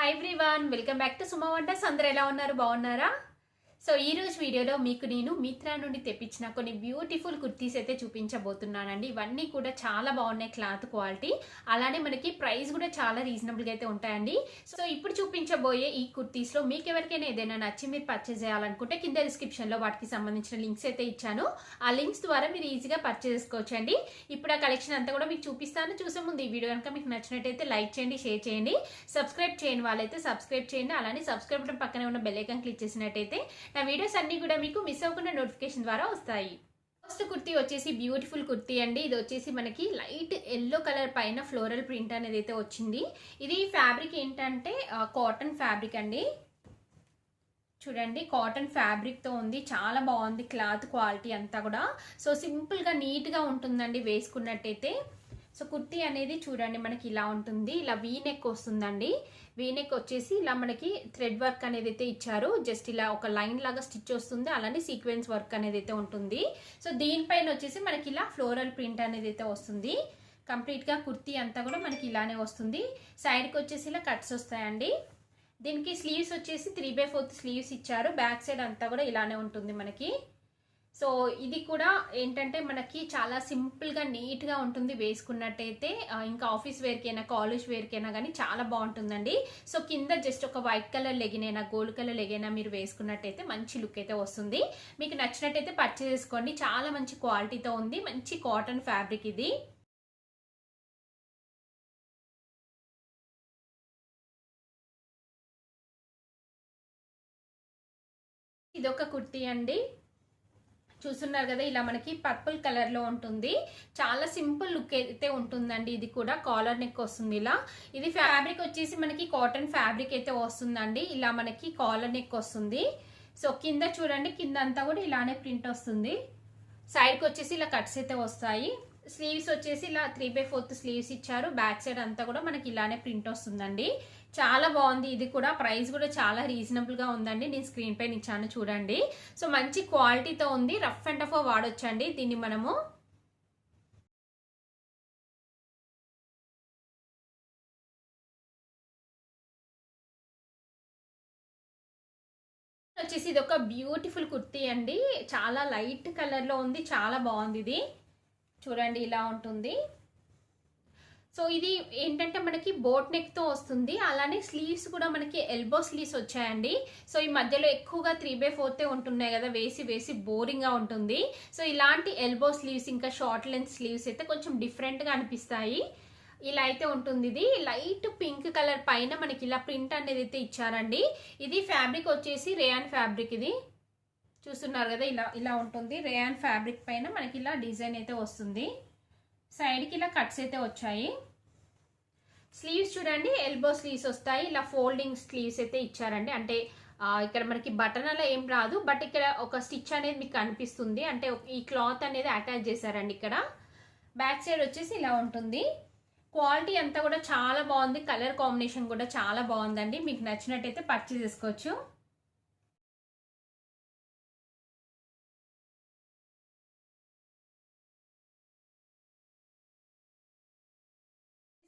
Hi everyone, welcome back to Suma wanders. అందరూ ఎలా ఉన్నారు? బాగున్నారా? సో ఈ రోజు వీడియోలో మీకు నేను మిత్రా నుండి తెప్పించిన కొన్ని బ్యూటిఫుల్ కుర్తీస్ అయితే చూపించబోతున్నానండి. ఇవన్నీ కూడా చాలా బాగున్నాయి, క్లాత్ క్వాలిటీ, అలానే మనకి ప్రైస్ కూడా చాలా రీజనబుల్గా అయితే ఉంటాయండి. సో ఇప్పుడు చూపించబోయే ఈ కుర్తీస్లో మీకు ఎవరికైనా ఏదైనా నచ్చి మీరు పర్చేస్ చేయాలనుకుంటే కింద డిస్క్రిప్షన్లో వాటికి సంబంధించిన లింక్స్ అయితే ఇచ్చాను. ఆ లింక్స్ ద్వారా మీరు ఈజీగా పర్చేస్ చేసుకోవచ్చండి. ఇప్పుడు ఆ కలెక్షన్ అంతా కూడా మీకు చూపిస్తాను. చూసే ముందు ఈ వీడియో కనుక మీకు నచ్చినట్టయితే లైక్ చేయండి, షేర్ చేయండి. సబ్స్క్రైబ్ చేయని వాళ్ళైతే సబ్స్క్రైబ్ చేయండి. అలానే సబ్స్క్రైబ్ బటన్ పక్కనే ఉన్న బెల్ ఐకాన్ క్లిక్ చేసినట్టయితే నా వీడియోస్ అన్ని కూడా మీకు మిస్ అవ్వకుండా నోటిఫికేషన్ ద్వారా వస్తాయి. ఫస్ట్ కుర్తీ వచ్చేసి బ్యూటిఫుల్ కుర్తీ అండి. ఇది వచ్చేసి మనకి లైట్ ఎల్లో కలర్ పైన ఫ్లోరల్ ప్రింట్ అనేది అయితే వచ్చింది. ఇది ఫ్యాబ్రిక్ ఏంటంటే కాటన్ ఫ్యాబ్రిక్ అండి. చూడండి, కాటన్ ఫ్యాబ్రిక్ తో ఉంది, చాలా బాగుంది క్లాత్ క్వాలిటీ అంతా కూడా. సో సింపుల్ గా నీట్ గా ఉంటుందండి వేసుకున్నట్టయితే. సో కుర్తీ అనేది చూడండి మనకి ఇలా ఉంటుంది, ఇలా వీ నెక్ వస్తుందండి. వీ నెక్ వచ్చేసి ఇలా మనకి థ్రెడ్ వర్క్ అనేది అయితే ఇచ్చారు. జస్ట్ ఇలా ఒక లైన్ లాగా స్టిచ్ వస్తుంది, అలానే సీక్వెన్స్ వర్క్ అనేది అయితే ఉంటుంది. సో దీనిపైన వచ్చేసి మనకి ఇలా ఫ్లోరల్ ప్రింట్ అనేది అయితే వస్తుంది. కంప్లీట్ గా కుర్తీ అంతా కూడా మనకి ఇలానే వస్తుంది. సైడ్ కి వచ్చేసి ఇలా కట్స్ వస్తాయండి. దీనికి స్లీవ్స్ వచ్చేసి 3/4 స్లీవ్స్ ఇచ్చారు. బ్యాక్ సైడ్ అంతా కూడా ఇలానే ఉంటుంది మనకి. సో ఇది కూడా ఏంటంటే మనకి చాలా సింపుల్గా నీట్గా ఉంటుంది వేసుకున్నట్టయితే. ఇంకా ఆఫీస్ వేర్కైనా కాలేజ్ వేర్కైనా కానీ చాలా బాగుంటుందండి. సో కింద జస్ట్ ఒక వైట్ కలర్ లెగినైనా గోల్డ్ కలర్ లెగినైనా మీరు వేసుకున్నట్టయితే మంచి లుక్ అయితే వస్తుంది. మీకు నచ్చినట్టయితే పర్చేస్ చేసుకోండి. చాలా మంచి క్వాలిటీతో ఉంది, మంచి కాటన్ ఫ్యాబ్రిక్ ఇది. ఇదొక కుర్తీ అండి, చూస్తున్నారు కదా, ఇలా మనకి పర్పుల్ కలర్ లో ఉంటుంది. చాలా సింపుల్ లుక్ అయితే ఉంటుందండి. ఇది కూడా కాలర్ నెక్ వస్తుంది ఇలా. ఇది ఫ్యాబ్రిక్ వచ్చేసి మనకి కాటన్ ఫ్యాబ్రిక్ అయితే వస్తుందండి. ఇలా మనకి కాలర్ నెక్ వస్తుంది. సో కింద చూడండి, కింద అంతా కూడా ఇలానే ప్రింట్ వస్తుంది. సైడ్కి వచ్చేసి ఇలా కట్స్ అయితే వస్తాయి. స్లీవ్స్ వచ్చేసి ఇలా 3/4 స్లీవ్స్ ఇచ్చారు. బ్యాక్ సైడ్ అంతా కూడా మనకి ఇలానే ప్రింట్ వస్తుందండి. చాలా బాగుంది. ఇది కూడా ప్రైస్ కూడా చాలా రీజనబుల్ గా ఉందండి. నేను స్క్రీన్ పైన ఇచ్చాను చూడండి. సో మంచి క్వాలిటీతో ఉంది, రఫ్ అండ్ టఫ్ వాడొచ్చండి దీన్ని మనము. వచ్చేసి ఇది ఒక బ్యూటిఫుల్ కుర్తీ అండి. చాలా లైట్ కలర్ లో ఉంది, చాలా బాగుంది ఇది. చూడండి ఇలా ఉంటుంది. సో ఇది ఏంటంటే మనకి బోట్ నెక్ తో వస్తుంది, అలానే స్లీవ్స్ కూడా మనకి ఎల్బో స్లీవ్స్ వచ్చాయండి. సో ఈ మధ్యలో ఎక్కువగా 3/4 ఉంటున్నాయి కదా, వేసి వేసి బోరింగ్ గా ఉంటుంది. సో ఇలాంటి ఎల్బో స్లీవ్స్ ఇంకా షార్ట్ లెంత్ స్లీవ్స్ అయితే కొంచెం డిఫరెంట్ గా అనిపిస్తాయి. ఇలా అయితే ఉంటుంది. ఇది లైట్ పింక్ కలర్ పైన మనకి ఇలా ప్రింట్ అనేది అయితే ఇచ్చారండి. ఇది ఫ్యాబ్రిక్ వచ్చేసి రేయాన్ ఫ్యాబ్రిక్. ఇది చూస్తున్నారు కదా, ఇలా ఇలా ఉంటుంది. రేయాన్ ఫ్యాబ్రిక్ పైన మనకి ఇలా డిజైన్ అయితే వస్తుంది. సైడ్కి ఇలా కట్స్ అయితే వచ్చాయి. స్లీవ్స్ చూడండి, ఎల్బో స్లీవ్స్ వస్తాయి. ఇలా ఫోల్డింగ్ స్లీవ్స్ అయితే ఇచ్చారండి. అంటే ఇక్కడ మనకి బటన్ అలా ఏం రాదు, బట్ ఇక్కడ ఒక స్టిచ్ అనేది మీకు కనిపిస్తుంది. అంటే ఈ క్లాత్ అనేది అటాచ్ చేశారండి ఇక్కడ. బ్యాక్ సైడ్ వచ్చేసి ఇలా ఉంటుంది. క్వాలిటీ అంతా కూడా చాలా బాగుంది. కలర్ కాంబినేషన్ కూడా చాలా బాగుందండి. మీకు నచ్చినట్టయితే పర్చేస్ చేసుకోవచ్చు.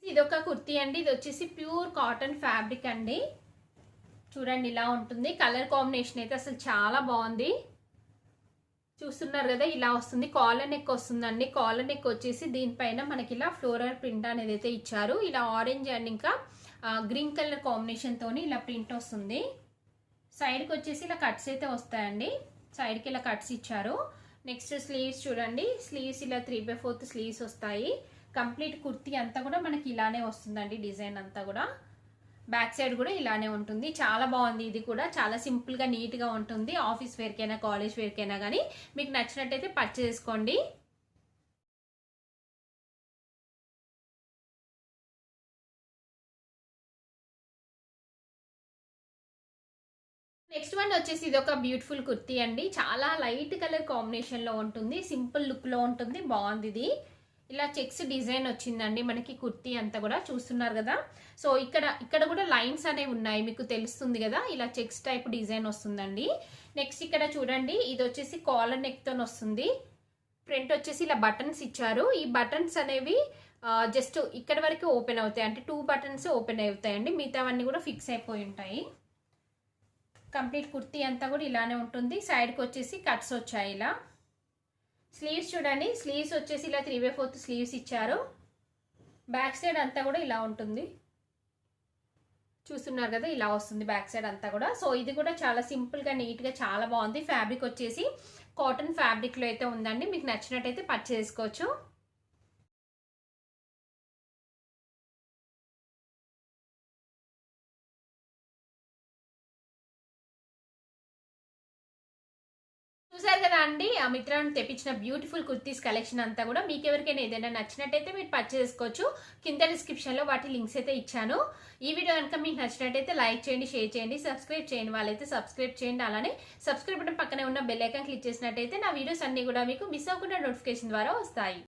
ఇదొక కుర్తీ అండి. ఇది వచ్చేసి ప్యూర్ కాటన్ ఫ్యాబ్రిక్ అండి. చూడండి ఇలా ఉంటుంది. కలర్ కాంబినేషన్ అయితే అసలు చాలా బాగుంది. చూస్తున్నారు కదా, ఇలా వస్తుంది. కాలర్ నెక్ వస్తుందండి. కాలర్ నెక్ వచ్చేసి దీనిపైన మనకి ఇలా ఫ్లోరల్ ప్రింట్ అనేది అయితే ఇచ్చారు. ఇలా ఆరెంజ్ అండ్ ఇంకా గ్రీన్ కలర్ కాంబినేషన్ తోని ఇలా ప్రింట్ వస్తుంది. సైడ్కి వచ్చేసి ఇలా కట్స్ అయితే వస్తాయండి. సైడ్కి ఇలా కట్స్ ఇచ్చారు. నెక్స్ట్ స్లీవ్స్ చూడండి, స్లీవ్స్ ఇలా 3/4 స్లీవ్స్ వస్తాయి. కంప్లీట్ కుర్తీ అంతా కూడా మనకి ఇలానే వస్తుందండి, డిజైన్ అంతా కూడా. బ్యాక్ సైడ్ కూడా ఇలానే ఉంటుంది. చాలా బాగుంది. ఇది కూడా చాలా సింపుల్ గా నీట్ గా ఉంటుంది. ఆఫీస్ వేర్కైనా కాలేజ్ వేర్కైనా కానీ మీకు నచ్చినట్టయితే పర్చేస్ చేసుకోండి. నెక్స్ట్ వన్ వచ్చేసి ఇది ఒక బ్యూటిఫుల్ కుర్తీ అండి. చాలా లైట్ కలర్ కాంబినేషన్ లో ఉంటుంది, సింపుల్ లుక్ లో ఉంటుంది, బాగుంది ఇది. ఇలా చెక్స్ డిజైన్ వచ్చిందండి మనకి కుర్తీ అంతా కూడా. చూస్తున్నారు కదా, సో ఇక్కడ కూడా లైన్స్ అనేవి ఉన్నాయి, మీకు తెలుస్తుంది కదా. ఇలా చెక్స్ టైప్ డిజైన్ వస్తుందండి. నెక్స్ట్ ఇక్కడ చూడండి, ఇది వచ్చేసి కాలర్ నెక్ తో వస్తుంది. ఫ్రంట్ వచ్చేసి ఇలా బటన్స్ ఇచ్చారు. ఈ బటన్స్ అనేవి జస్ట్ ఇక్కడ వరకు ఓపెన్ అవుతాయి, అంటే 2 బటన్స్ ఓపెన్ అవుతాయండి, మిగతావన్నీ కూడా ఫిక్స్ అయిపోయి ఉంటాయి. కంప్లీట్ కుర్తీ అంతా కూడా ఇలానే ఉంటుంది. సైడ్కి వచ్చేసి కట్స్ వచ్చాయి ఇలా. స్లీవ్స్ చూడండి, స్లీవ్స్ వచ్చేసి ఇలా 3/4 స్లీవ్స్ ఇచ్చారు. బ్యాక్ సైడ్ అంతా కూడా ఇలా ఉంటుంది, చూస్తున్నారు కదా, ఇలా వస్తుంది బ్యాక్ సైడ్ అంతా కూడా. సో ఇది కూడా చాలా సింపుల్గా నీట్గా చాలా బాగుంది. ఫ్యాబ్రిక్ వచ్చేసి కాటన్ ఫ్యాబ్రిక్లో అయితే ఉందండి, మీకు నచ్చినట్టయితే పర్చేస్ చేసుకోవచ్చు. చూసారు కదా అండి, ఆ మిత్ర నుండి తెప్పించిన బ్యూటిఫుల్ కుర్తీస్ కలెక్షన్ అంతా కూడా. మీకు ఎవరికైనా ఏదైనా నచ్చినట్టయితే మీరు పర్చేస్ చేసుకోవచ్చు. కింద డిస్క్రిప్షన్లో వాటి లింక్స్ అయితే ఇచ్చాను. ఈ వీడియో కనుక మీకు నచ్చినట్టయితే లైక్ చేయండి, షేర్ చేయండి, సబ్స్క్రైబ్ చేయండి వాళ్ళైతే సబ్స్క్రైబ్ చేయండి. అలానే సబ్స్క్రైబ్ బటన్ పక్కనే ఉన్న బెల్ ఐకాన్ క్లిక్ చేసినట్టయితే నా వీడియోస్ అన్ని కూడా మీకు మిస్ అవ్వకుండా నోటిఫికేషన్ ద్వారా వస్తాయి.